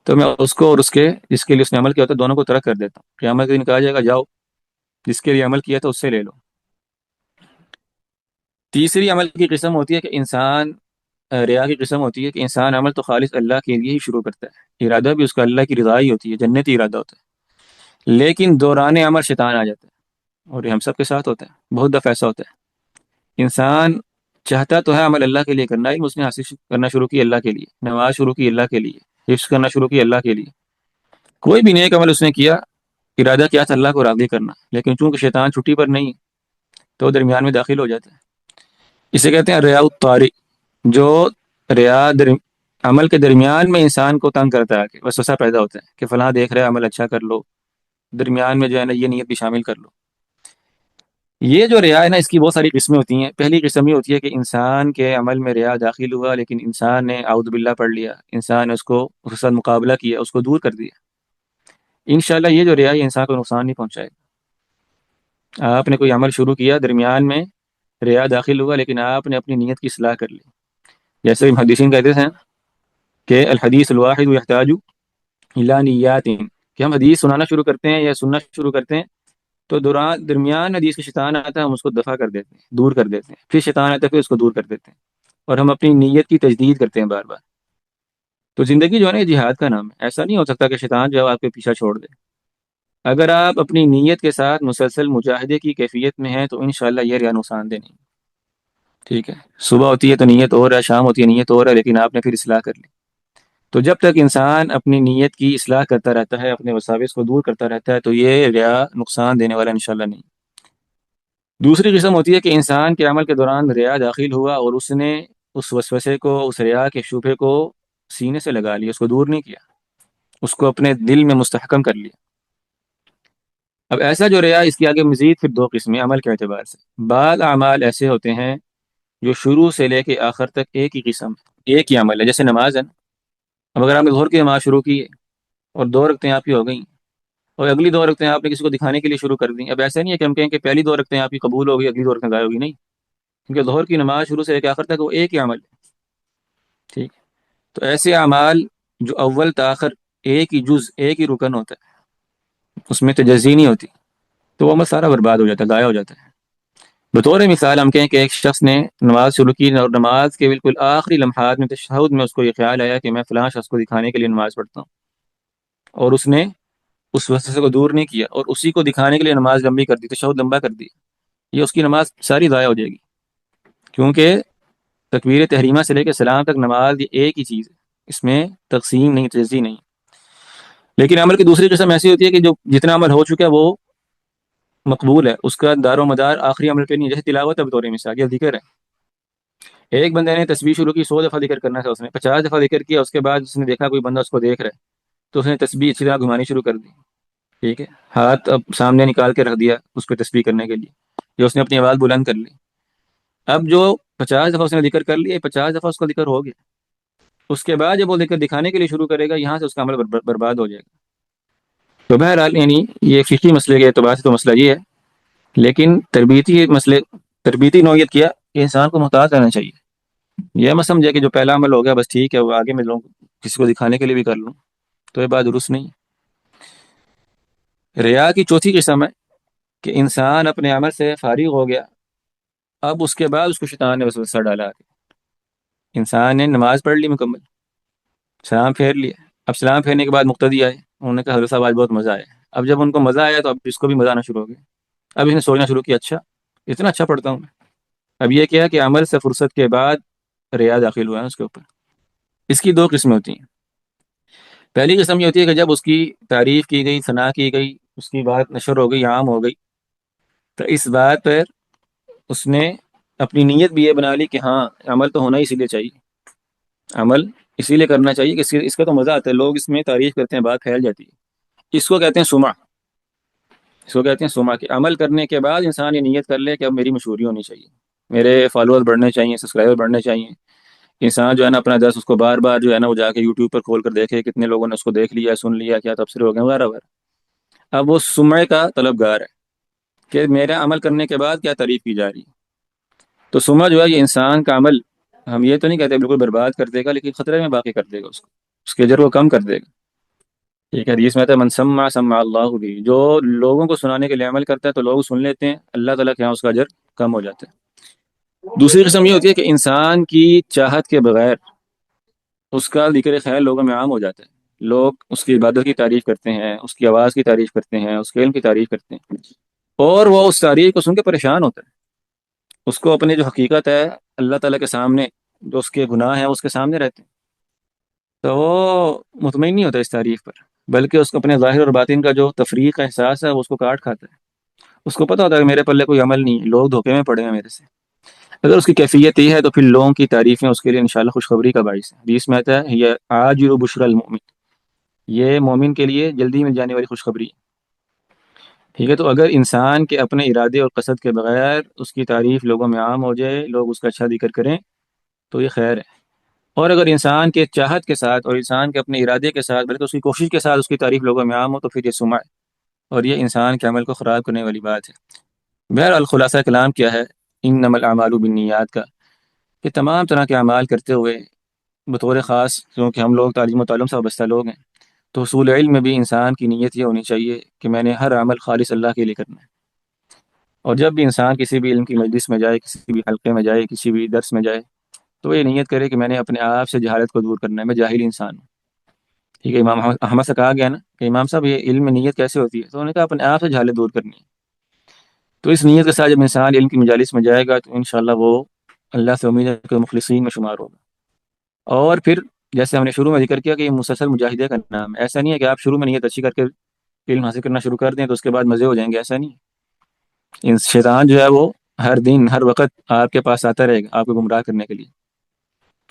تو میں اس کو اور اس کے جس کے لیے اس نے عمل کیا ہوتا ہے دونوں کو ترک کر دیتا ہوں۔ قیامت کے دن کہا جائے گا جاؤ جس کے لیے عمل کیا تھا اس سے لے لو۔ تیسری عمل کی قسم ہوتی ہے کہ انسان ریا کی قسم ہوتی ہے کہ انسان عمل تو خالص اللہ کے لیے ہی شروع کرتا ہے، ارادہ بھی اس کا اللہ کی رضا ہی ہوتی ہے، جنتی ارادہ ہوتا ہے، لیکن دوران عمل شیطان آ جاتا ہے، اور یہ ہم سب کے ساتھ ہوتا ہے، بہت دفعہ ایسا ہوتا ہے۔ انسان چاہتا تو ہے عمل اللہ کے لیے کرنا ہی، اس نے حاصل کرنا شروع کی اللہ کے لیے، نماز شروع کی اللہ کے لیے، حفظ کرنا شروع کی اللہ کے لیے، کوئی بھی نیک عمل اس نے کیا، ارادہ کیا تھا اللہ کو راضی کرنا، لیکن چونکہ شیطان چھٹی پر نہیں ہے تو درمیان میں داخل ہو جاتا ہے۔ اسے کہتے ہیں ریا الطاری، جو ریا عمل کے درمیان میں انسان کو تنگ کرتا ہے کہ وسوسہ پیدا ہوتا ہے کہ فلاں دیکھ رہے عمل اچھا کر لو، درمیان میں جو ہے نا یہ نیت بھی شامل کر لو۔ یہ جو ریا ہے نا اس کی بہت ساری قسمیں ہوتی ہیں۔ پہلی قسم یہ ہوتی ہے کہ انسان کے عمل میں ریا داخل ہوا، لیکن انسان نے اعوذ باللہ پڑھ لیا، انسان نے اس کے ساتھ مقابلہ کیا، اس کو دور کر دیا۔ انشاءاللہ یہ جو ریا ہے انسان کو نقصان نہیں پہنچائے گا۔ آپ نے کوئی عمل شروع کیا، درمیان میں ریا داخل ہوا، لیکن آپ نے اپنی نیت کی اصلاح کر لی۔ جیسے محدثین کہتے ہیں کہ الحدیث الواحد یحتاج الی نیات، کہ ہم حدیث سنانا شروع کرتے ہیں یا سننا شروع کرتے ہیں تو درمیان حدیث کے شیطان آتا ہے، ہم اس کو دفع کر دیتے ہیں، دور کر دیتے ہیں، پھر شیطان آتا ہے پھر اس کو دور کر دیتے ہیں، اور ہم اپنی نیت کی تجدید کرتے ہیں بار بار۔ تو زندگی جو ہے نا یہ جہاد کا نام ہے۔ ایسا نہیں ہو سکتا کہ شیطان جو ہے آپ کے پیچھا چھوڑ دے۔ اگر آپ اپنی نیت کے ساتھ مسلسل مجاہدے کی کیفیت میں ہیں تو انشاءاللہ یہ ریا نقصان دہ نہیں۔ ٹھیک ہے، صبح ہوتی ہے تو نیت اور ہے، شام ہوتی ہے نیت اور ہے، لیکن آپ نے پھر اصلاح کر لی۔ تو جب تک انسان اپنی نیت کی اصلاح کرتا رہتا ہے، اپنے وساوس کو دور کرتا رہتا ہے، تو یہ ریا نقصان دینے والا انشاءاللہ نہیں۔ دوسری قسم ہوتی ہے کہ انسان کے عمل کے دوران ریا داخل ہوا اور اس نے اس وسوسے کو، اس ریا کے شبہے کو سینے سے لگا لیا، اس کو دور نہیں کیا، اس کو اپنے دل میں مستحکم کر لیا۔ اب ایسا جو ریا، اس کی آگے مزید پھر دو قسمیں عمل کے اعتبار سے۔ بعض اعمال ایسے ہوتے ہیں جو شروع سے لے کے آخر تک ایک ہی قسم، ایک ہی عمل ہے، جیسے نماز ہے نا۔ اب اگر آپ نے ظہر کی نماز شروع کی ہے اور دو رکعتیں آپ کی ہو گئیں، اور اگلی دو رکعتیں آپ نے کسی کو دکھانے کے لیے شروع کر دیں، اب ایسا نہیں ہے کہ ہم کہیں کہ پہلی دو رکعتیں آپ کی قبول ہو گئی، اگلی دو رکعتیں ضائع ہوگی، نہیں، کیونکہ ظہر کی نماز شروع سے لے کے آخر تک وہ ایک ہی عمل ہے۔ ٹھیک، تو ایسے اعمال جو اول تاخر ایک ہی جز، ایک ہی رکن ہوتا ہے، اس میں تجزی نہیں ہوتی، تو وہ عمل سارا برباد ہو جاتا ہے، ضائع ہو جاتا ہے۔ بطور مثال ہم کہیں کہ ایک شخص نے نماز شروع کی اور نماز کے بالکل آخری لمحات میں تشہد میں اس کو یہ خیال آیا کہ میں فلاں شخص کو دکھانے کے لیے نماز پڑھتا ہوں، اور اس نے اس وسوسے کو دور نہیں کیا اور اسی کو دکھانے کے لیے نماز لمبی کر دی، تشہد لمبا کر دی، یہ اس کی نماز ساری ضائع ہو جائے گی، کیونکہ تکبیر تحریمہ سے لے کے سلام تک نماز یہ ایک ہی چیز ہے، اس میں تقسیم نہیں، تجزیہ نہیں۔ لیکن عمل کی دوسری قسم ایسی ہوتی ہے کہ جو جتنا عمل ہو چکا ہے وہ مقبول ہے، اس کا دار و مدار آخری عمل پہ نہیں، جیسے تلاوت ہے بطور مثال، یا ذکر ہے۔ ایک بندے نے تسبیح شروع کی، 100 دفعہ ذکر کرنا تھا، اس نے 50 دفعہ ذکر کیا، اس کے بعد اس نے دیکھا کوئی بندہ اس کو دیکھ رہا ہے تو اس نے تسبیح اچھی طرح گھمانی شروع کر دی۔ ٹھیک ہے، ہاتھ اب سامنے نکال کے رکھ دیا اس پہ تسبیح کرنے کے لیے، یا اس نے اپنی آواز بلند کر لی۔ اب جو 50 دفعہ اس نے ذکر کر لیا، 50 دفعہ اس کا ذکر ہو گیا، اس کے بعد جب وہ ذکر دکھانے کے لیے شروع کرے گا، یہاں سے اس کا عمل برباد ہو جائے گا۔ تو بہرحال یعنی یہ فقہی مسئلے کے اعتبار سے تو مسئلہ یہ ہے، لیکن تربیتی نوعیت کیا کہ انسان کو محتاط رہنا چاہیے۔ یہ مت سمجھے کہ جو پہلا عمل ہو گیا بس ٹھیک ہے، وہ آگے میں لوگ کسی کو دکھانے کے لیے بھی کر لوں تو یہ بات درست نہیں ہے۔ ریا کی چوتھی قسم ہے کہ انسان اپنے عمل سے فارغ ہو گیا، اب اس کے بعد اس کو شیطان نے وسوسہ ڈالا آگے۔ انسان نے نماز پڑھ لی مکمل، سلام پھیر لیا، اب سلام پھیرنے کے بعد مقتدی آئے، انہوں نے کہا حضرت صاحب آج بہت مزہ آیا۔ اب جب ان کو مزہ آیا تو اب اس کو بھی مزہ آنا شروع ہو گیا، اب اس نے سوچنا شروع کیا اچھا اتنا اچھا پڑھتا ہوں میں۔ اب یہ کیا کہ عمل سے فرصت کے بعد ریا داخل ہوا ہے اس کے اوپر۔ اس کی دو قسمیں ہوتی ہیں۔ پہلی قسم یہ ہوتی ہے کہ جب اس کی تعریف کی گئی، ثنا کی گئی، اس کی بات نشر ہو گئی، عام ہو گئی، تو اس بات پر اس نے اپنی نیت بھی یہ بنا لی کہ ہاں عمل تو ہونا ہی اسی لیے چاہیے، عمل اسی لیے کرنا چاہیے کہ اس کا تو مزہ آتا ہے، لوگ اس میں تعریف کرتے ہیں، بات پھیل جاتی ہے۔ اس کو کہتے ہیں سمع، اس کو کہتے ہیں سمع، کہ عمل کرنے کے بعد انسان یہ نیت کر لے کہ اب میری مشہوری ہونی چاہیے، میرے فالوور بڑھنے چاہیے، سبسکرائبر بڑھنے چاہیے۔ انسان جو ہے نا اپنا درس اس کو بار بار جو ہے نا وہ جا کے یوٹیوب پر کھول کر دیکھے کتنے لوگوں نے اس کو دیکھ لیا، سن لیا، کیا تبصرے ہو گئے وغیرہ وغیرہ۔ اب وہ سمعے کا طلبگار ہے کہ میرا عمل کرنے کے بعد کیا تعریف کی جا رہی ہے۔ تو سمعہ جو ہے یہ انسان کا عمل، ہم یہ تو نہیں کہتے بالکل برباد کر دے گا، لیکن خطرے میں باقی کر دے گا، اس کو، اس کے اجر کو کم کر دے گا۔ ٹھیک ہے، حدیث میں آتا ہے من سمع سمع اللہ بھی، جو لوگوں کو سنانے کے لیے عمل کرتا ہے تو لوگ سن لیتے ہیں، اللہ تعالیٰ کے یہاں اس کا اجر کم ہو جاتا ہے۔ دوسری قسم یہ ہوتی ہے کہ انسان کی چاہت کے بغیر اس کا ذکر خیر لوگوں میں عام ہو جاتا ہے، لوگ اس کی عبادت کی تعریف کرتے ہیں، اس کی آواز کی تعریف کرتے ہیں، اس کے علم کی تعریف کرتے ہیں، اور وہ اس تعریف کو سن کے پریشان ہوتا ہے، اس کو اپنے جو حقیقت ہے اللہ تعالیٰ کے سامنے، جو اس کے گناہ ہیں اس کے سامنے رہتے ہیں، تو وہ مطمئن نہیں ہوتا اس تعریف پر، بلکہ اس کو اپنے ظاہر اور باطن کا جو تفریق کا احساس ہے وہ اس کو کاٹ کھاتا ہے۔ اس کو پتہ ہوتا ہے کہ میرے پلے کوئی عمل نہیں ہے، لوگ دھوکے میں پڑے ہیں میرے سے، اگر اس کی کیفیت یہ ہے تو پھر لوگوں کی تعریفیں اس کے لیے انشاءاللہ خوشخبری کا باعث ہے. حدیث میں آتا ہے یہ عاجل بشر المؤمن، یہ مومن کے لیے جلدی مل جانے والی خوشخبری ہے. ٹھیک ہے، تو اگر انسان کے اپنے ارادے اور قصد کے بغیر اس کی تعریف لوگوں میں عام ہو جائے، لوگ اس کا اچھا ذکر کریں، تو یہ خیر ہے. اور اگر انسان کے چاہت کے ساتھ اور انسان کے اپنے ارادے کے ساتھ بلکہ اس کی کوشش کے ساتھ اس کی تعریف لوگوں میں عام ہو، تو پھر یہ سمع ہے اور یہ انسان کے عمل کو خراب کرنے والی بات ہے. بہرحال خلاصہ کلام کیا ہے انما الاعمال بالنیات کا، کہ تمام طرح کے اعمال کرتے ہوئے بطور خاص کیونکہ ہم لوگ تعلیم و تعلم سے وابستہ لوگ ہیں، تو حصول علم میں بھی انسان کی نیت یہ ہونی چاہیے کہ میں نے ہر عمل خالص اللہ کے لیے کرنا ہے. اور جب بھی انسان کسی بھی علم کی مجلس میں جائے، کسی بھی حلقے میں جائے، کسی بھی درس میں جائے، تو یہ نیت کرے کہ میں نے اپنے آپ سے جہالت کو دور کرنا ہے، میں جاہل انسان ہوں. ٹھیک ہے، امام احمد سے کہا گیا نا کہ امام صاحب یہ علم میں نیت کیسے ہوتی ہے، تو انہوں نے کہا اپنے آپ سے جہالت دور کرنی ہے. تو اس نیت کے ساتھ جب انسان علم کی مجالس میں جائے گا تو انشاءاللہ وہ اللہ سے امید ہے کہ مخلصین میں شمار ہوگا. اور پھر جیسے ہم نے شروع میں ذکر کیا کہ یہ مسلسل مجاہدے کا نام ہے. ایسا نہیں ہے کہ آپ شروع میں نیت اچھی کر کے علم حاصل کرنا شروع کر دیں تو اس کے بعد مزے ہو جائیں گے، ایسا نہیں ہے. شیطان جو ہے وہ ہر دن ہر وقت آپ کے پاس آتا رہے گا آپ کو گمراہ کرنے کے لیے.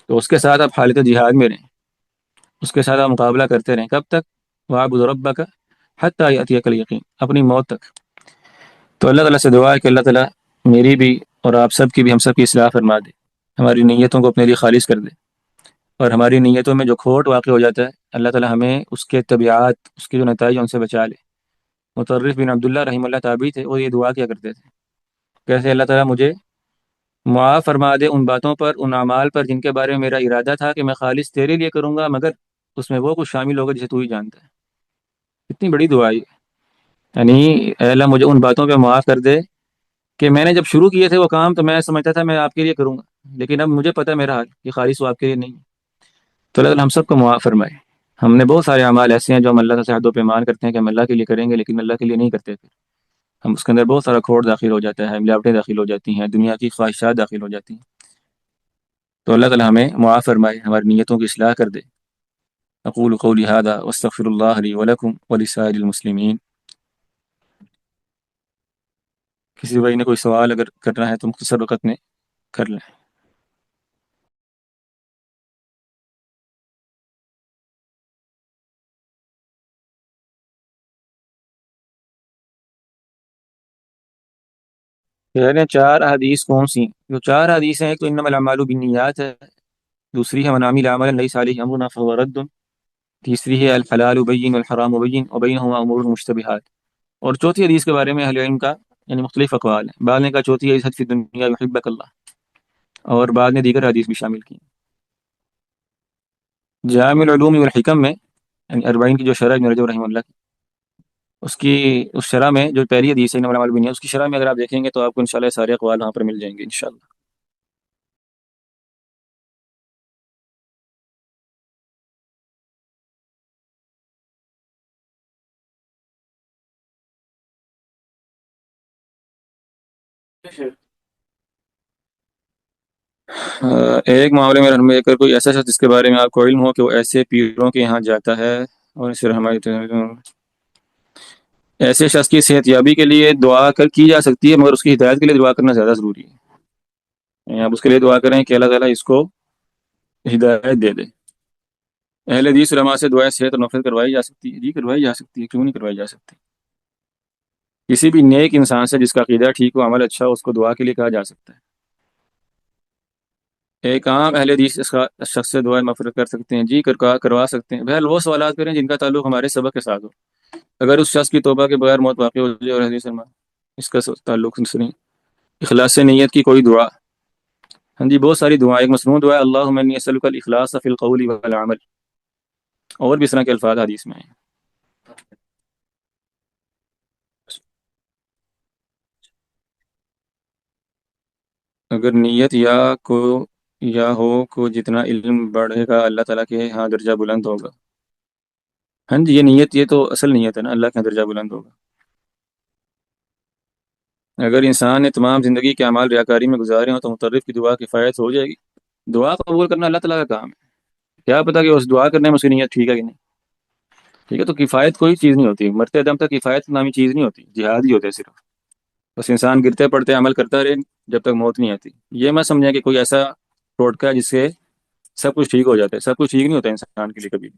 تو اس کے ساتھ آپ حالت جہاد میں رہیں، اس کے ساتھ آپ مقابلہ کرتے رہیں. کب تک؟ وَاعْبُدْ رَبَّكَ حَتَّىٰ يَأْتِيَكَ الْيَقِينُ، اپنی موت تک. تو اللہ تعالیٰ سے دعا ہے کہ اللہ تعالیٰ میری بھی اور آپ سب کی بھی، ہم سب کی اصلاح فرما دے، ہماری نیتوں کو اپنے لیے خالص کر دے. اور ہماری نیتوں میں جو کھوٹ واقع ہو جاتا ہے اللہ تعالیٰ ہمیں اس کے طبیعات، اس کے جو نتائج ہیں ان سے بچا لے. مطرف بن عبداللہ رحمہ اللہ تابعی تھے، وہ یہ دعا کیا کرتے تھے، کیسے اللہ تعالیٰ مجھے معاف فرما دے ان باتوں پر، ان اعمال پر جن کے بارے میں میرا ارادہ تھا کہ میں خالص تیرے لیے کروں گا، مگر اس میں وہ کچھ شامل ہوگا جسے تو ہی جانتا ہے. اتنی بڑی دعا ہے، یعنی اے اللہ مجھے ان باتوں پہ معاف کر دے کہ میں نے جب شروع کیے تھے وہ کام تو میں سمجھتا تھا میں آپ کے لیے کروں گا، لیکن اب مجھے پتہ ہے میرا حال کہ خالص وہ آپ کے لیے نہیں ہے. تو اللہ تعالیٰ ہم سب کو معاف فرمائے. ہم نے بہت سارے اعمال ایسے ہیں جو ہم اللہ سے عہد و پیمان کرتے ہیں کہ ہم اللہ کے لیے کریں گے، لیکن اللہ کے لیے نہیں کرتے. پھر ہم اس کے اندر بہت سارا کھوٹ داخل ہو جاتا ہے، ملاوٹیں داخل ہو جاتی ہیں، دنیا کی خواہشات داخل ہو جاتی ہیں. تو اللہ تعالیٰ ہمیں معاف فرمائے، ہماری نیتوں کی اصلاح کر دے. اقول قولی هذا واستغفر الله لي ولكم ولسائر المسلمین. کسی بھائی نے کوئی سوال اگر کرنا ہے تو مختصر وقت میں کر لیں. کہہ رہے ہیں چار احادیث کون سی؟ جو چار حدیث ہیں، ایک تو انما الاعمال بالنیات ہے، دوسری ہے من عمل عملا لیس علیہ امرنا فهو رد، تیسری ہے الحلال بین والحرام بین وبینہما امور مشتبہات. اور چوتھی حدیث کے بارے میں اہل علم کا یعنی مختلف اقوال ہیں. بعض نے کہا چوتھی حدیث فی الدنیا یحبک اللہ، اور بعد نے دیگر حدیث بھی شامل کی. جامع العلوم والحکم میں یعنی 40 کی جو شرح ابن رجب رحمہ اللہ کی، اس کی اس شرح میں جو پہلی حدیث ہے انما الاعمال بالنیات، اس کی شرح میں اگر آپ دیکھیں گے تو آپ کو انشاءاللہ سارے اقوال وہاں پر مل جائیں گے انشاءاللہ. ایک معاملے میں ہمیں اگر کوئی ایسا شخص جس کے بارے میں آپ کو علم ہو کہ وہ ایسے پیروں کے یہاں جاتا ہے اور پھر ہماری ایسے شخص کی صحت یابی کے لیے دعا کی جا سکتی ہے، مگر اس کی ہدایت کے لیے دعا کرنا زیادہ ضروری ہے. یعنی آپ اس کے لیے دعا کریں کہ اللہ تعالیٰ اس کو ہدایت دے دے. اہل حدیث علماء سے دعائیں صحت اور نفرت کروائی جا سکتی ہے، جی کروائی جا سکتی ہے، کیوں نہیں کروائی جا سکتی. کسی بھی نیک انسان سے جس کا عقیدہ ٹھیک ہو، عمل اچھا ہو، اس کو دعا کے لیے کہا جا سکتا ہے. ایک عام اہل حدیث اس کا شخص سے دعائیں مغفرت کر سکتے ہیں، جی کروا سکتے ہیں. بہرحال وہ سوالات کریں جن کا تعلق ہمارے سبق کے ساتھ ہو. اگر اس شخص کی توبہ کے بغیر موت واقع ہو جائے اور حدیث علماء اس کا تعلق نہیں. اخلاص سے نیت کی کوئی دعا، ہاں جی بہت ساری دعائیں. ایک مصنون دعا ہے اللہم انی اسألک الاخلاص فی القول والعمل، اور بھی اس طرح کے الفاظ حدیث میں ہیں. اگر نیت یا ہو کو جتنا علم بڑھے گا اللہ تعالیٰ کے ہاں درجہ بلند ہوگا. ہاں جی یہ نیت، یہ تو اصل نیت ہے نا، اللہ کا درجہ بلند ہوگا. اگر انسان نے تمام زندگی کے اعمال ریاکاری میں گزارے ہوں تو مترف کی دعا کفایت ہو جائے گی. دعا قبول کرنا اللہ تعالیٰ کا کام ہے، کیا پتہ کہ اس دعا کرنے میں اس کی نیت ٹھیک ہے کہ نہیں. ٹھیک ہے، تو کفایت کوئی چیز نہیں ہوتی، مرتے دم تک کفایت نامی چیز نہیں ہوتی، جہاد ہی ہوتا ہے صرف. بس انسان گرتے پڑتے عمل کرتا رہے جب تک موت نہیں آتی. یہ میں سمجھیں کہ کوئی ایسا ٹوٹکا ہے جس سے سب کچھ ٹھیک ہو جاتا ہے. سب کچھ ٹھیک نہیں ہوتا انسان کے لیے کبھی.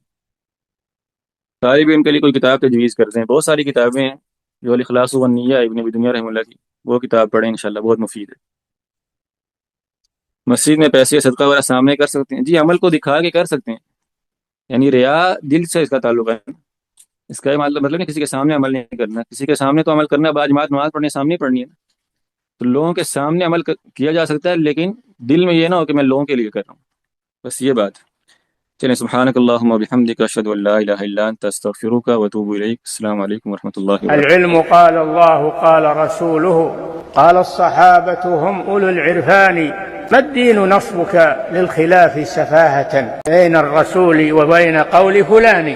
طالب علم کے لیے کوئی کتاب تجویز کرتے ہیں. بہت ساری کتابیں ہیں جو الاخلاص والنیہ ابن ابی دنیا رحمہ اللہ کی، وہ کتاب پڑھیں انشاءاللہ، بہت مفید ہے. مسجد میں پیسے صدقہ وغیرہ سامنے کر سکتے ہیں جی، عمل کو دکھا کے کر سکتے ہیں. یعنی ریا دل سے اس کا تعلق ہے. اس کا مطلب نہیں کسی کے سامنے عمل نہیں کرنا. کسی کے سامنے تو عمل کرنا ہے، باجماعت نماز پڑھنے سامنے ہی پڑھنی ہے. تو لوگوں کے سامنے عمل کیا جا سکتا ہے، لیکن دل میں یہ نہ ہو کہ میں لوگوں کے لیے کر رہا ہوں. بس یہ بات. چلیں، سبحانک اللہم وبحمدک، اشہد ان لا الہ الا انت، استغفرک واتوب الیک. السلام علیکم ورحمۃ اللہ وبرکاتہ.
العلم قال الله قال رسوله قال الصحابة هم أولو العرفان، ما الدين نصبك للخلاف سفاهة بين الرسول وبين قول فلان.